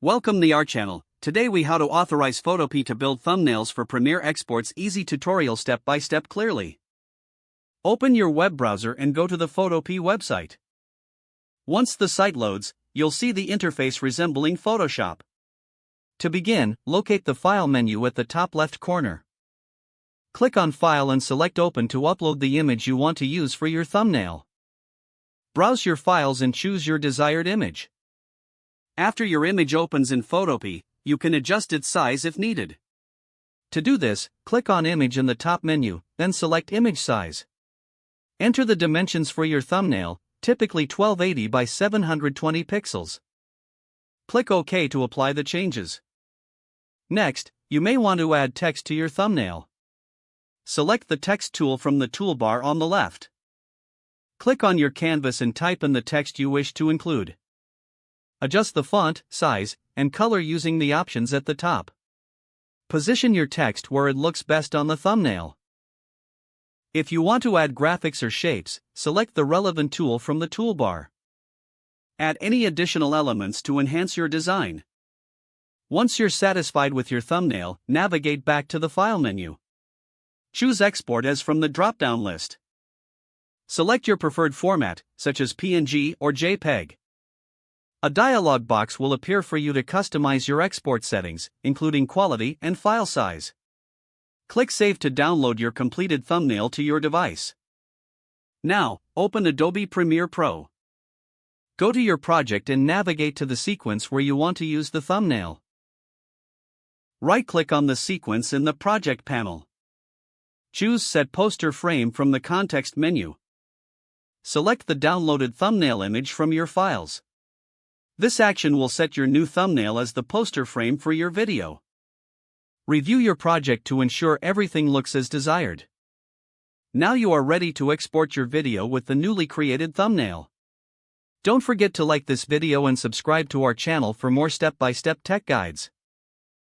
Welcome to our channel. Today we how to authorize Photopea to build thumbnails for Premiere Exports. Easy tutorial step by step clearly. Open your web browser and go to the Photopea website. Once the site loads, you'll see the interface resembling Photoshop. To begin, locate the File menu at the top left corner. Click on File and select Open to upload the image you want to use for your thumbnail. Browse your files and choose your desired image. After your image opens in Photopea, you can adjust its size if needed. To do this, click on Image in the top menu, then select Image Size. Enter the dimensions for your thumbnail, typically 1280 by 720 pixels. Click OK to apply the changes. Next, you may want to add text to your thumbnail. Select the text tool from the toolbar on the left. Click on your canvas and type in the text you wish to include. Adjust the font, size, and color using the options at the top. Position your text where it looks best on the thumbnail. If you want to add graphics or shapes, select the relevant tool from the toolbar. Add any additional elements to enhance your design. Once you're satisfied with your thumbnail, navigate back to the File menu. Choose Export as from the drop-down list. Select your preferred format, such as PNG or JPEG. A dialog box will appear for you to customize your export settings, including quality and file size. Click Save to download your completed thumbnail to your device. Now, open Adobe Premiere Pro. Go to your project and navigate to the sequence where you want to use the thumbnail. Right-click on the sequence in the Project panel. Choose Set Poster Frame from the context menu. Select the downloaded thumbnail image from your files. This action will set your new thumbnail as the poster frame for your video. Review your project to ensure everything looks as desired. Now you are ready to export your video with the newly created thumbnail. Don't forget to like this video and subscribe to our channel for more step-by-step tech guides.